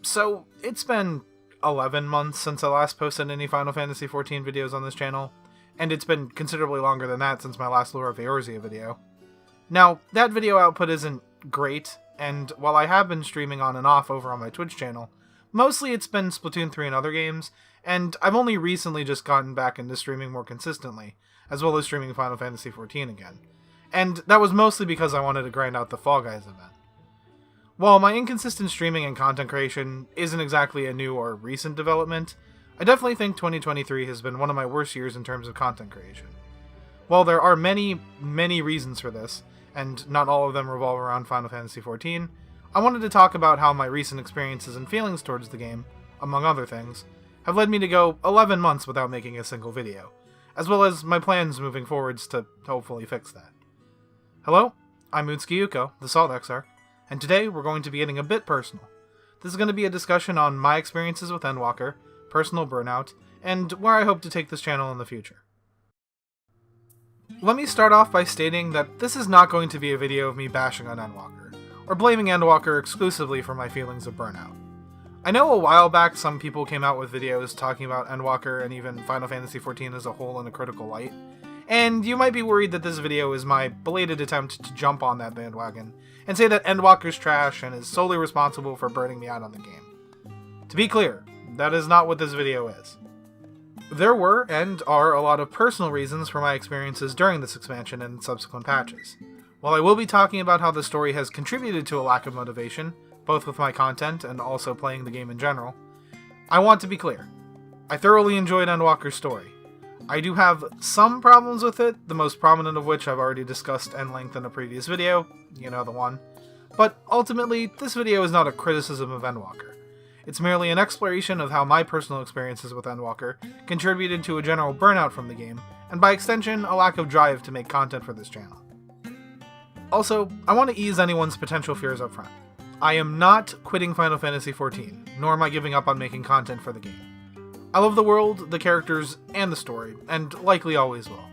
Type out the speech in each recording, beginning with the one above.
So, it's been 11 months since I last posted any Final Fantasy XIV videos on this channel, and it's been considerably longer than that since my last Lore of Eorzea video. Now, that video output isn't great, and while I have been streaming on and off over on my Twitch channel, mostly it's been Splatoon 3 and other games, and I've only recently just gotten back into streaming more consistently, as well as streaming Final Fantasy XIV again. And that was mostly because I wanted to grind out the Fall Guys event. While my inconsistent streaming and content creation isn't exactly a new or recent development, I definitely think 2023 has been one of my worst years in terms of content creation. While there are many, many reasons for this, and not all of them revolve around Final Fantasy XIV, I wanted to talk about how my recent experiences and feelings towards the game, among other things, have led me to go 11 months without making a single video, as well as my plans moving forwards to hopefully fix that. Hello, I'm Mootsuki Yuko, the Salt Exarch, and today we're going to be getting a bit personal. This is going to be a discussion on my experiences with Endwalker, personal burnout, and where I hope to take this channel in the future. Let me start off by stating that this is not going to be a video of me bashing on Endwalker, or blaming Endwalker exclusively for my feelings of burnout. I know a while back some people came out with videos talking about Endwalker and even Final Fantasy XIV as a whole in a critical light, and you might be worried that this video is my belated attempt to jump on that bandwagon and say that Endwalker's trash and is solely responsible for burning me out on the game. To be clear, that is not what this video is. There were, and are, a lot of personal reasons for my experiences during this expansion and subsequent patches. While I will be talking about how the story has contributed to a lack of motivation, both with my content and also playing the game in general, I want to be clear. I thoroughly enjoyed Endwalker's story. I do have some problems with it, the most prominent of which I've already discussed in length in a previous video, you know the one. But ultimately, this video is not a criticism of Endwalker. It's merely an exploration of how my personal experiences with Endwalker contributed to a general burnout from the game, and by extension, a lack of drive to make content for this channel. Also, I want to ease anyone's potential fears up front. I am not quitting Final Fantasy XIV, nor am I giving up on making content for the game. I love the world, the characters, and the story, and likely always will.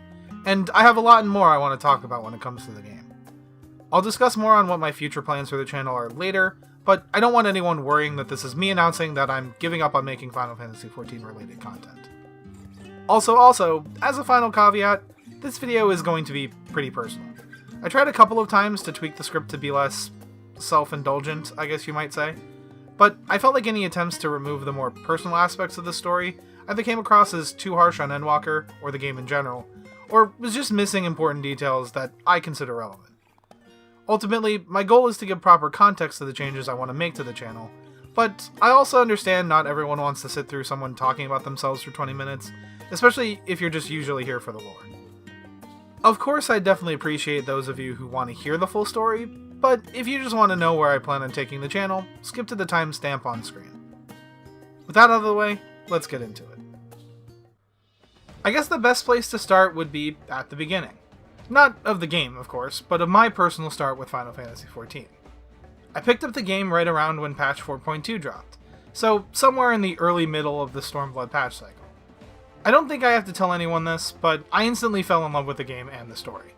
And I have a lot more I want to talk about when it comes to the game. I'll discuss more on what my future plans for the channel are later, but I don't want anyone worrying that this is me announcing that I'm giving up on making Final Fantasy XIV related content. Also, as a final caveat, this video is going to be pretty personal. I tried a couple of times to tweak the script to be less self-indulgent, I guess you might say, but I felt like any attempts to remove the more personal aspects of the story either came across as too harsh on Endwalker, or the game in general, or was just missing important details that I consider relevant. Ultimately, my goal is to give proper context to the changes I want to make to the channel, but I also understand not everyone wants to sit through someone talking about themselves for 20 minutes, especially if you're just usually here for the lore. Of course, I definitely appreciate those of you who want to hear the full story, but if you just want to know where I plan on taking the channel, skip to the timestamp on screen. With that out of the way, let's get into it. I guess the best place to start would be at the beginning. Not of the game, of course, but of my personal start with Final Fantasy XIV. I picked up the game right around when patch 4.2 dropped, so somewhere in the early middle of the Stormblood patch cycle. I don't think I have to tell anyone this, but I instantly fell in love with the game and the story.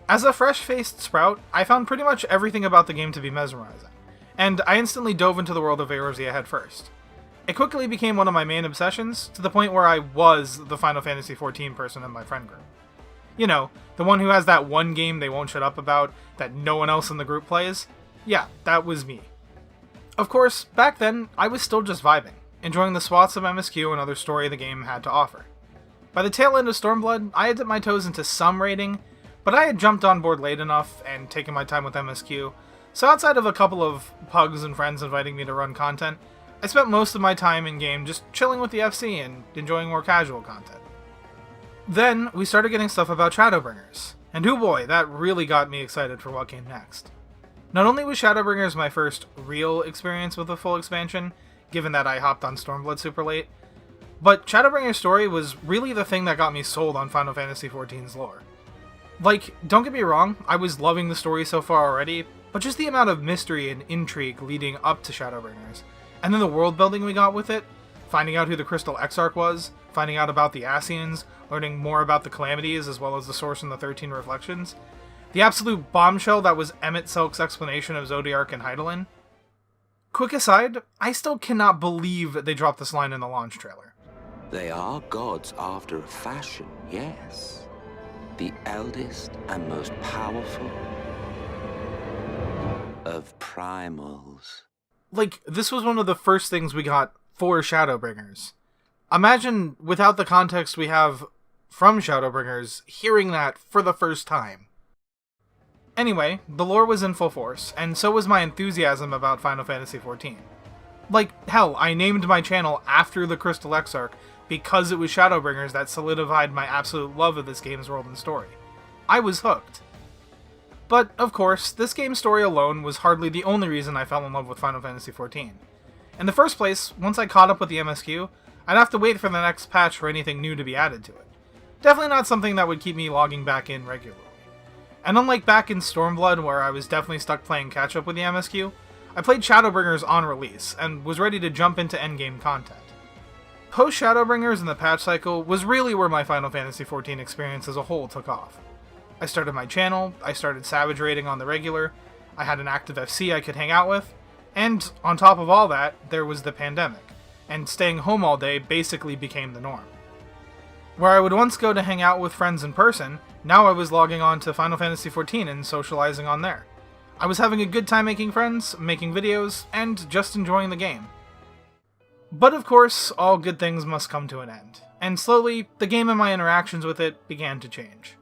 As a fresh-faced Sprout, I found pretty much everything about the game to be mesmerizing, and I instantly dove into the world of Eorzea headfirst. It quickly became one of my main obsessions, to the point where I was the Final Fantasy XIV person in my friend group. You know, the one who has that one game they won't shut up about that no one else in the group plays? Yeah, that was me. Of course, back then, I was still just vibing, enjoying the swaths of MSQ and other story the game had to offer. By the tail end of Stormblood, I had dipped my toes into some raiding, but I had jumped on board late enough and taken my time with MSQ, so outside of a couple of pugs and friends inviting me to run content, I spent most of my time in-game just chilling with the FC and enjoying more casual content. Then, we started getting stuff about Shadowbringers, and oh boy, that really got me excited for what came next. Not only was Shadowbringers my first real experience with a full expansion, given that I hopped on Stormblood super late, but Shadowbringers' story was really the thing that got me sold on Final Fantasy XIV's lore. Like, don't get me wrong, I was loving the story so far already, but just the amount of mystery and intrigue leading up to Shadowbringers, and then the world building we got with it, finding out who the Crystal Exarch was, finding out about the Ascians, learning more about the Calamities as well as the Source and the 13 Reflections, the absolute bombshell that was Emmett Silk's explanation of Zodiark and Hydaelyn. Quick aside, I still cannot believe they dropped this line in the launch trailer. They are gods after a fashion, yes. The eldest and most powerful of primals. Like, this was one of the first things we got for Shadowbringers. Imagine, without the context we have from Shadowbringers, hearing that for the first time. Anyway, the lore was in full force, and so was my enthusiasm about Final Fantasy XIV. Like, hell, I named my channel after the Crystal Exarch because it was Shadowbringers that solidified my absolute love of this game's world and story. I was hooked. But, of course, this game's story alone was hardly the only reason I fell in love with Final Fantasy XIV. In the first place, once I caught up with the MSQ, I'd have to wait for the next patch for anything new to be added to it. Definitely not something that would keep me logging back in regularly. And unlike back in Stormblood, where I was definitely stuck playing catch-up with the MSQ, I played Shadowbringers on release, and was ready to jump into endgame content. Post-Shadowbringers and the patch cycle was really where my Final Fantasy XIV experience as a whole took off. I started my channel, I started Savage raiding on the regular, I had an active FC I could hang out with, and on top of all that, there was the pandemic, and staying home all day basically became the norm. Where I would once go to hang out with friends in person, now I was logging on to Final Fantasy XIV and socializing on there. I was having a good time making friends, making videos, and just enjoying the game. But of course, all good things must come to an end, and slowly, the game and my interactions with it began to change.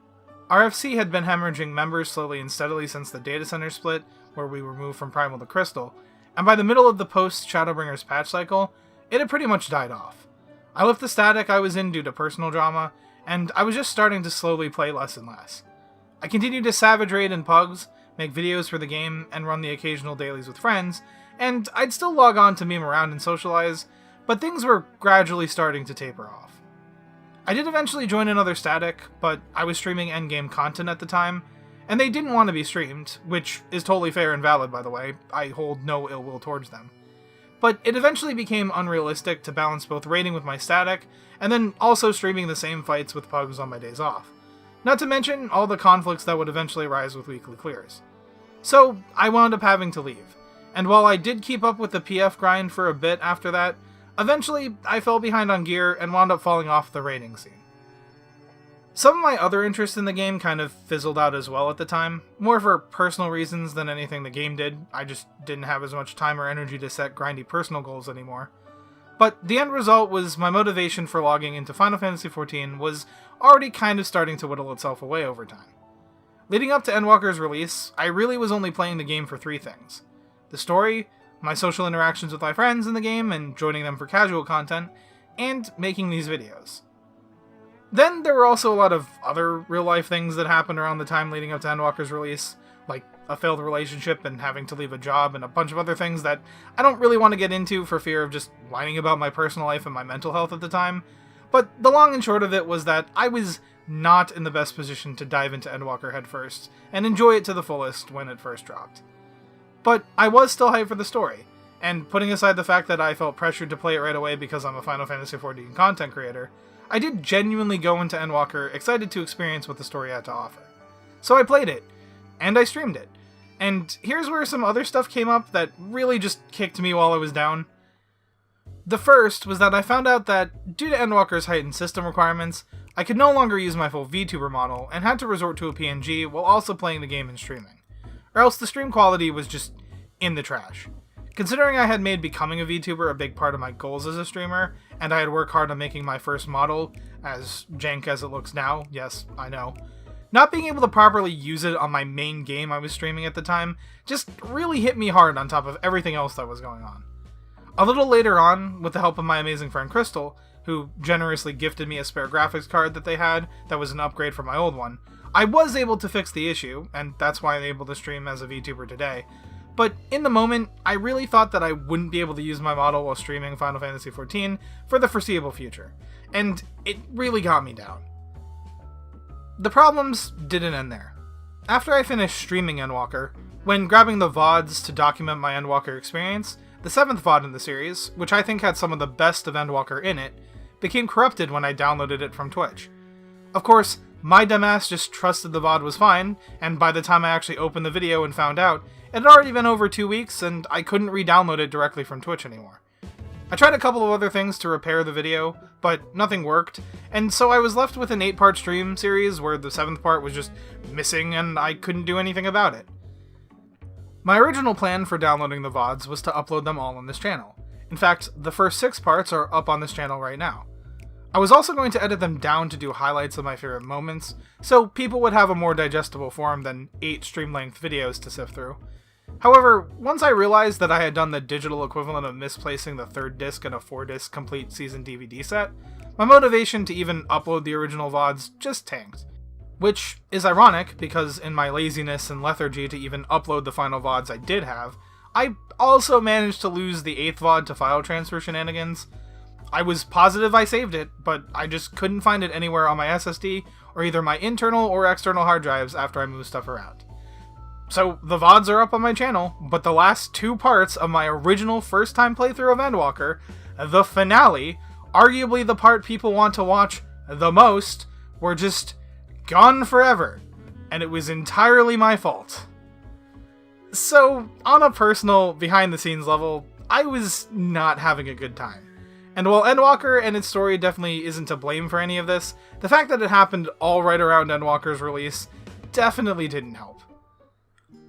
RFC had been hemorrhaging members slowly and steadily since the data center split, where we were moved from Primal to Crystal, and by the middle of the post-Shadowbringers patch cycle, it had pretty much died off. I left the static I was in due to personal drama, and I was just starting to slowly play less and less. I continued to Savage raid in pugs, make videos for the game, and run the occasional dailies with friends, and I'd still log on to meme around and socialize, but things were gradually starting to taper off. I did eventually join another static, but I was streaming endgame content at the time, and they didn't want to be streamed, which is totally fair and valid, by the way. I hold no ill will towards them. But it eventually became unrealistic to balance both raiding with my static, and then also streaming the same fights with pugs on my days off. Not to mention all the conflicts that would eventually rise with weekly clears. So, I wound up having to leave, and while I did keep up with the PF grind for a bit after that, eventually I fell behind on gear and wound up falling off the raiding scene. Some of my other interests in the game kind of fizzled out as well at the time, more for personal reasons than anything the game did. I just didn't have as much time or energy to set grindy personal goals anymore. But the end result was my motivation for logging into Final Fantasy XIV was already kind of starting to whittle itself away over time. Leading up to Endwalker's release, I really was only playing the game for three things: the story, my social interactions with my friends in the game and joining them for casual content, and making these videos. Then there were also a lot of other real-life things that happened around the time leading up to Endwalker's release, like a failed relationship and having to leave a job and a bunch of other things that I don't really want to get into for fear of just whining about my personal life and my mental health at the time. But the long and short of it was that I was not in the best position to dive into Endwalker headfirst and enjoy it to the fullest when it first dropped. But I was still hyped for the story, and putting aside the fact that I felt pressured to play it right away because I'm a Final Fantasy XIV content creator, I did genuinely go into Endwalker excited to experience what the story had to offer. So I played it, and I streamed it. And here's where some other stuff came up that really just kicked me while I was down. The first was that I found out that, due to Endwalker's heightened system requirements, I could no longer use my full VTuber model and had to resort to a PNG while also playing the game and streaming. Or else the stream quality was just in the trash. Considering I had made becoming a VTuber a big part of my goals as a streamer, and I had worked hard on making my first model, as jank as it looks now, yes, I know, not being able to properly use it on my main game I was streaming at the time just really hit me hard on top of everything else that was going on. A little later on, with the help of my amazing friend Crystal, who generously gifted me a spare graphics card that they had that was an upgrade from my old one, I was able to fix the issue, and that's why I'm able to stream as a VTuber today. But in the moment, I really thought that I wouldn't be able to use my model while streaming Final Fantasy XIV for the foreseeable future, and it really got me down. The problems didn't end there. After I finished streaming Endwalker, when grabbing the VODs to document my Endwalker experience, the 7th VOD in the series, which I think had some of the best of Endwalker in it, became corrupted when I downloaded it from Twitch. Of course, my dumbass just trusted the VOD was fine, and by the time I actually opened the video and found out, It had already been over 2 weeks, and I couldn't re-download it directly from Twitch anymore. I tried a couple of other things to repair the video, but nothing worked, and so I was left with an 8-part stream series where the 7th part was just missing and I couldn't do anything about it. My original plan for downloading the VODs was to upload them all on this channel. In fact, the first 6 parts are up on this channel right now. I was also going to edit them down to do highlights of my favorite moments, so people would have a more digestible form than 8 stream-length videos to sift through. However, once I realized that I had done the digital equivalent of misplacing the 3rd disc in a 4-disc complete season DVD set, my motivation to even upload the original VODs just tanked. Which is ironic, because in my laziness and lethargy to even upload the final VODs I did have, I also managed to lose the 8th VOD to file transfer shenanigans. I was positive I saved it, but I just couldn't find it anywhere on my SSD, or either my internal or external hard drives after I moved stuff around. So the VODs are up on my channel, but the last 2 parts of my original first-time playthrough of Endwalker, the finale, arguably the part people want to watch the most, were just gone forever, and it was entirely my fault. So, on a personal, behind-the-scenes level, I was not having a good time. And while Endwalker and its story definitely isn't to blame for any of this, the fact that it happened all right around Endwalker's release definitely didn't help.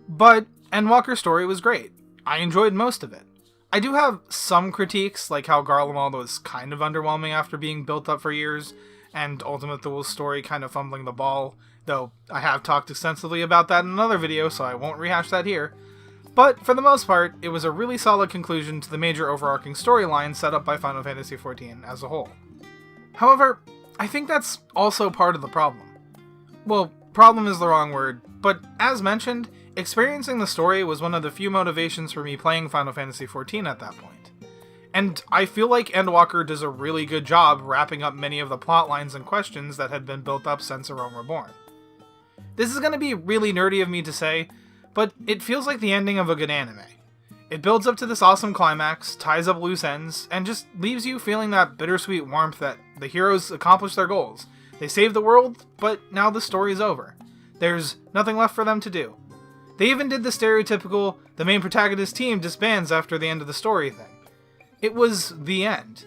But Endwalker's story was great. I enjoyed most of it. I do have some critiques, like how Garlemald was kind of underwhelming after being built up for years, and Ultimate Duel's story kind of fumbling the ball, though I have talked extensively about that in another video, so I won't rehash that here. But for the most part, it was a really solid conclusion to the major overarching storyline set up by Final Fantasy XIV as a whole. However, I think that's also part of the problem. Well, problem is the wrong word, but as mentioned, experiencing the story was one of the few motivations for me playing Final Fantasy XIV at that point. And I feel like Endwalker does a really good job wrapping up many of the plot lines and questions that had been built up since A Realm Reborn. This is going to be really nerdy of me to say, but it feels like the ending of a good anime. It builds up to this awesome climax, ties up loose ends, and just leaves you feeling that bittersweet warmth that the heroes accomplished their goals. They saved the world, but now the story's over. There's nothing left for them to do. They even did the stereotypical, the main protagonist team disbands after the end of the story thing. It was the end.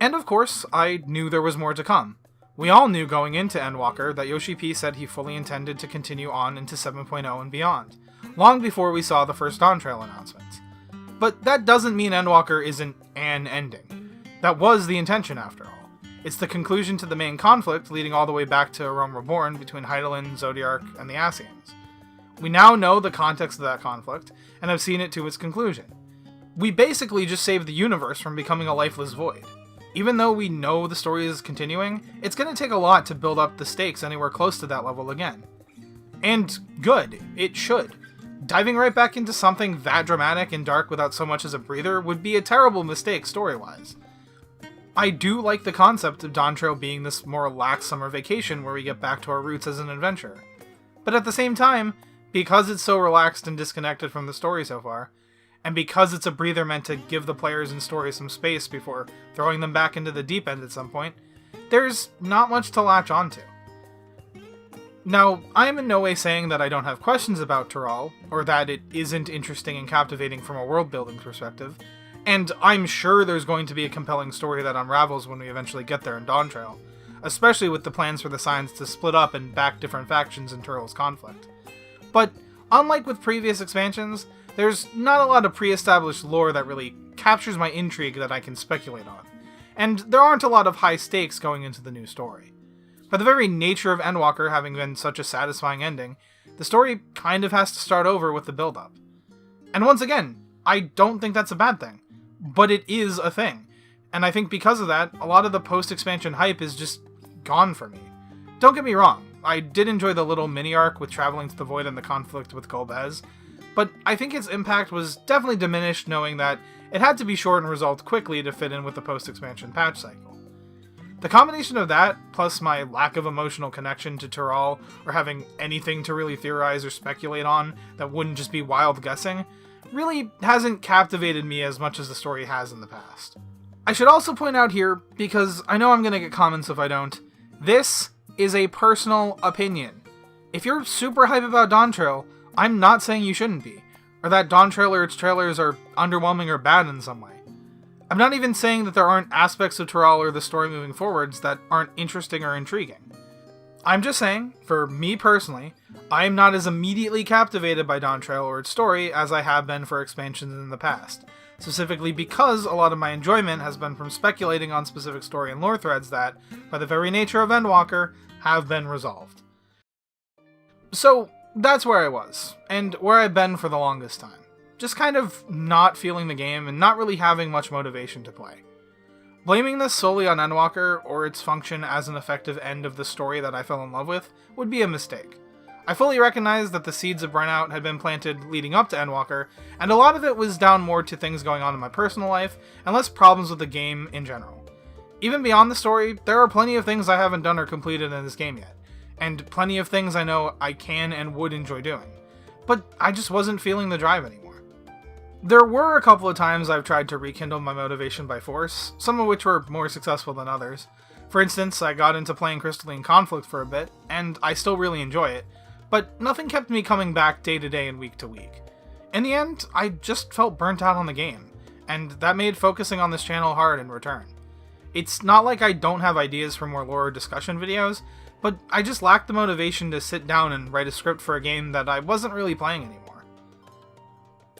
And of course, I knew there was more to come. We all knew going into Endwalker that Yoshi P said he fully intended to continue on into 7.0 and beyond, long before we saw the first Dawn Trail announcements. But that doesn't mean Endwalker isn't an ending. That was the intention after all. It's the conclusion to the main conflict leading all the way back to A Realm Reborn between Hydaelyn, Zodiark, and the Ascians. We now know the context of that conflict, and have seen it to its conclusion. We basically just saved the universe from becoming a lifeless void. Even though we know the story is continuing, it's going to take a lot to build up the stakes anywhere close to that level again. And good, it should. Diving right back into something that dramatic and dark without so much as a breather would be a terrible mistake story-wise. I do like the concept of Dawn Trail being this more lax summer vacation where we get back to our roots as an adventurer. But at the same time, because it's so relaxed and disconnected from the story so far, and because it's a breather meant to give the players in story some space before throwing them back into the deep end at some point, there's not much to latch onto. Now, I am in no way saying that I don't have questions about Tural, or that it isn't interesting and captivating from a world-building perspective, and I'm sure there's going to be a compelling story that unravels when we eventually get there in Dawn Trail, especially with the plans for the Signs to split up and back different factions in Turtle's conflict. But, unlike with previous expansions, there's not a lot of pre-established lore that really captures my intrigue that I can speculate on, and there aren't a lot of high stakes going into the new story. By the very nature of Endwalker having been such a satisfying ending, the story kind of has to start over with the build-up. And once again, I don't think that's a bad thing, but it is a thing, and I think because of that, a lot of the post-expansion hype is just gone for me. Don't get me wrong, I did enjoy the little mini-arc with traveling to the Void and the conflict with Golbez, but I think its impact was definitely diminished knowing that it had to be short and resolved quickly to fit in with the post-expansion patch cycle. The combination of that, plus my lack of emotional connection to Tural, or having anything to really theorize or speculate on that wouldn't just be wild guessing, really hasn't captivated me as much as the story has in the past. I should also point out here, because I know I'm going to get comments if I don't, this is a personal opinion. If you're super hype about Dawn Trail, I'm not saying you shouldn't be, or that Dawn Trailer's trailers are underwhelming or bad in some way. I'm not even saying that there aren't aspects of Tural or the story moving forwards that aren't interesting or intriguing. I'm just saying, for me personally, I am not as immediately captivated by Dawn Trail or its story as I have been for expansions in the past, specifically because a lot of my enjoyment has been from speculating on specific story and lore threads that, by the very nature of Endwalker, have been resolved. So, that's where I was, and where I've been for the longest time. Just kind of not feeling the game and not really having much motivation to play. Blaming this solely on Endwalker, or its function as an effective end of the story that I fell in love with, would be a mistake. I fully recognize that the seeds of Burnout had been planted leading up to Endwalker, and a lot of it was down more to things going on in my personal life, and less problems with the game in general. Even beyond the story, there are plenty of things I haven't done or completed in this game yet, and plenty of things I know I can and would enjoy doing. But I just wasn't feeling the drive anymore. There were a couple of times I've tried to rekindle my motivation by force, some of which were more successful than others. For instance, I got into playing Crystalline Conflict for a bit, and I still really enjoy it, but nothing kept me coming back day to day and week to week. In the end, I just felt burnt out on the game, and that made focusing on this channel hard in return. It's not like I don't have ideas for more lore discussion videos, but I just lacked the motivation to sit down and write a script for a game that I wasn't really playing anymore.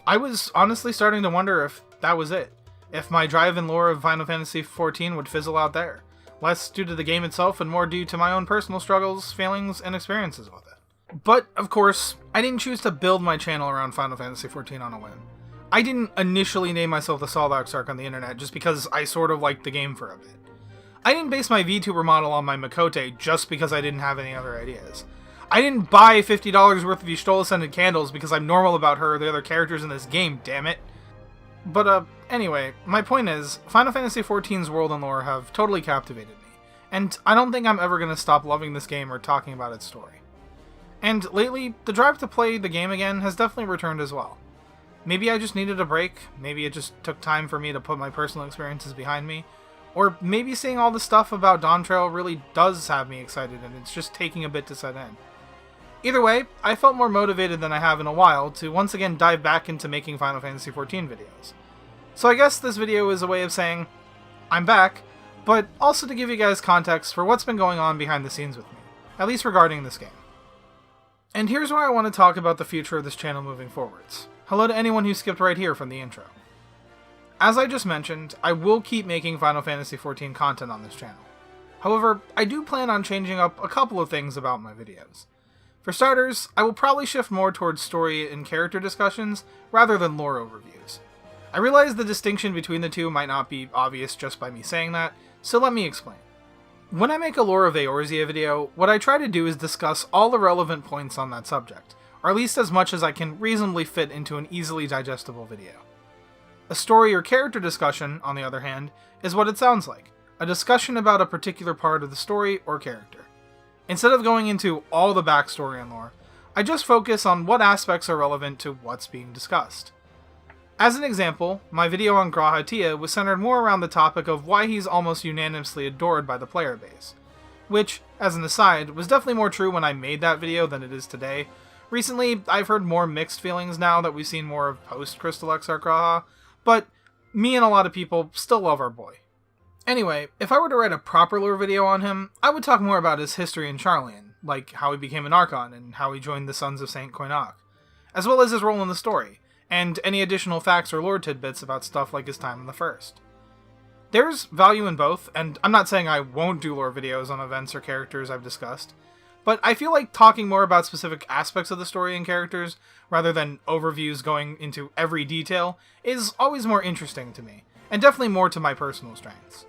I was honestly starting to wonder if that was it. If my drive and lore of Final Fantasy XIV would fizzle out there. Less due to the game itself and more due to my own personal struggles, feelings, and experiences with it. But, of course, I didn't choose to build my channel around Final Fantasy XIV on a whim. I didn't initially name myself the Soldax on the internet just because I sort of liked the game for a bit. I didn't base my VTuber model on my Makote just because I didn't have any other ideas. I didn't buy $50 worth of Y'shtola scented candles because I'm normal about her or the other characters in this game, damn it. But, anyway, my point is, Final Fantasy XIV's world and lore have totally captivated me, and I don't think I'm ever going to stop loving this game or talking about its story. And lately, the drive to play the game again has definitely returned as well. Maybe I just needed a break, maybe it just took time for me to put my personal experiences behind me, or maybe seeing all the stuff about Dawn Trail really does have me excited and it's just taking a bit to set in. Either way, I felt more motivated than I have in a while to once again dive back into making Final Fantasy XIV videos. So I guess this video is a way of saying, I'm back, but also to give you guys context for what's been going on behind the scenes with me, at least regarding this game. And here's where I want to talk about the future of this channel moving forwards. Hello to anyone who skipped right here from the intro. As I just mentioned, I will keep making Final Fantasy XIV content on this channel. However, I do plan on changing up a couple of things about my videos. For starters, I will probably shift more towards story and character discussions rather than lore overviews. I realize the distinction between the two might not be obvious just by me saying that, so let me explain. When I make a Lore of Eorzea video, what I try to do is discuss all the relevant points on that subject, or at least as much as I can reasonably fit into an easily digestible video. A story or character discussion, on the other hand, is what it sounds like, a discussion about a particular part of the story or character. Instead of going into all the backstory and lore, I just focus on what aspects are relevant to what's being discussed. As an example, my video on G'raha Tia was centered more around the topic of why he's almost unanimously adored by the player base, which, as an aside, was definitely more true when I made that video than it is today. Recently, I've heard more mixed feelings now that we've seen more of post-Crystal XR G'raha, but me and a lot of people still love our boy. Anyway, if I were to write a proper lore video on him, I would talk more about his history in Charlian, like how he became an Archon and how he joined the Sons of Saint Koinak, as well as his role in the story, and any additional facts or lore tidbits about stuff like his time in the First. There's value in both, and I'm not saying I won't do lore videos on events or characters I've discussed, but I feel like talking more about specific aspects of the story and characters, rather than overviews going into every detail, is always more interesting to me, and definitely more to my personal strengths.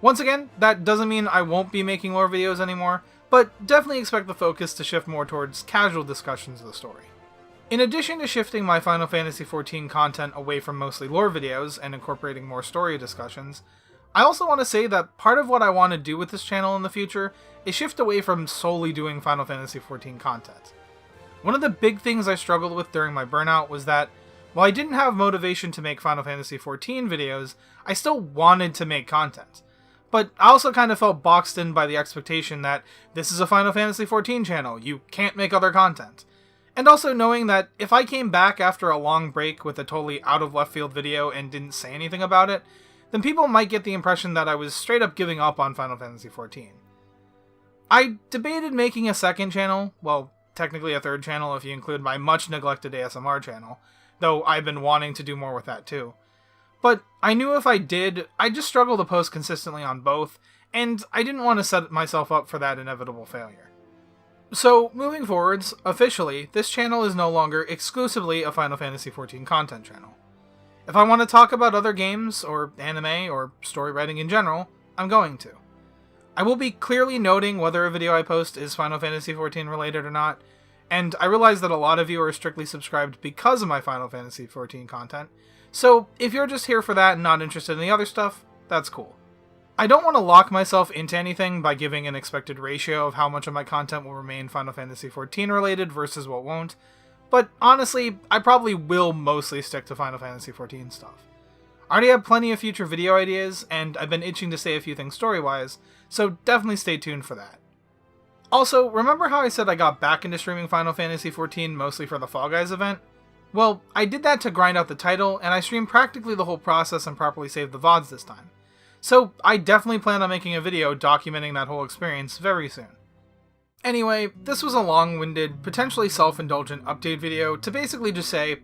Once again, that doesn't mean I won't be making lore videos anymore, but definitely expect the focus to shift more towards casual discussions of the story. In addition to shifting my Final Fantasy XIV content away from mostly lore videos and incorporating more story discussions, I also want to say that part of what I want to do with this channel in the future is shift away from solely doing Final Fantasy XIV content. One of the big things I struggled with during my burnout was that, while I didn't have motivation to make Final Fantasy XIV videos, I still wanted to make content. But I also kind of felt boxed in by the expectation that this is a Final Fantasy XIV channel, you can't make other content. And also knowing that if I came back after a long break with a totally out of left field video and didn't say anything about it, then people might get the impression that I was straight up giving up on Final Fantasy XIV. I debated making a second channel, well, technically a third channel if you include my much neglected ASMR channel, though I've been wanting to do more with that too. But I knew if I did, I'd just struggle to post consistently on both, and I didn't want to set myself up for that inevitable failure. So, moving forwards, officially, this channel is no longer exclusively a Final Fantasy XIV content channel. If I want to talk about other games, or anime, or story writing in general, I'm going to. I will be clearly noting whether a video I post is Final Fantasy XIV related or not, and I realize that a lot of you are strictly subscribed because of my Final Fantasy XIV content, so if you're just here for that and not interested in the other stuff, that's cool. I don't want to lock myself into anything by giving an expected ratio of how much of my content will remain Final Fantasy XIV related versus what won't, but honestly, I probably will mostly stick to Final Fantasy XIV stuff. I already have plenty of future video ideas, and I've been itching to say a few things story-wise, so definitely stay tuned for that. Also, remember how I said I got back into streaming Final Fantasy XIV mostly for the Fall Guys event? Well, I did that to grind out the title, and I streamed practically the whole process and properly saved the VODs this time. So I definitely plan on making a video documenting that whole experience very soon. Anyway, this was a long-winded, potentially self-indulgent update video to basically just say,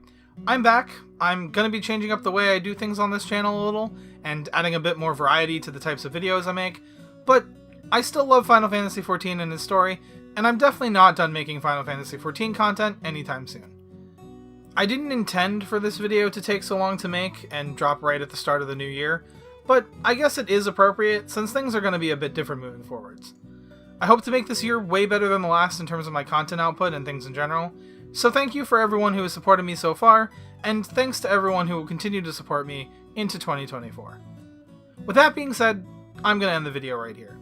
I'm back, I'm gonna be changing up the way I do things on this channel a little, and adding a bit more variety to the types of videos I make, but I still love Final Fantasy XIV and its story, and I'm definitely not done making Final Fantasy XIV content anytime soon. I didn't intend for this video to take so long to make and drop right at the start of the new year, but I guess it is appropriate since things are going to be a bit different moving forwards. I hope to make this year way better than the last in terms of my content output and things in general, so thank you for everyone who has supported me so far, and thanks to everyone who will continue to support me into 2024. With that being said, I'm going to end the video right here.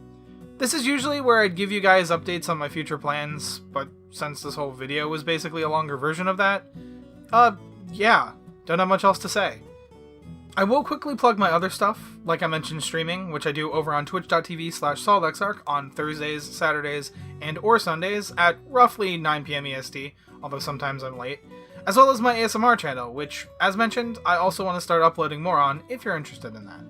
This is usually where I'd give you guys updates on my future plans, but since this whole video was basically a longer version of that, yeah, don't have much else to say. I will quickly plug my other stuff, like I mentioned streaming, which I do over on twitch.tv/solidexarch on Thursdays, Saturdays, and or Sundays at roughly 9 PM EST, although sometimes I'm late, as well as my ASMR channel, which, as mentioned, I also want to start uploading more on if you're interested in that.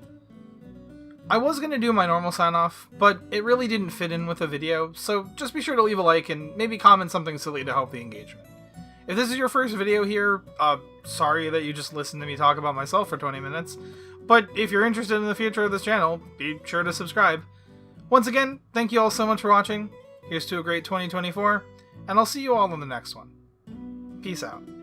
I was going to do my normal sign-off, but it really didn't fit in with the video, so just be sure to leave a like and maybe comment something silly to help the engagement. If this is your first video here, sorry that you just listened to me talk about myself for 20 minutes, but if you're interested in the future of this channel, be sure to subscribe. Once again, thank you all so much for watching, here's to a great 2024, and I'll see you all in the next one. Peace out.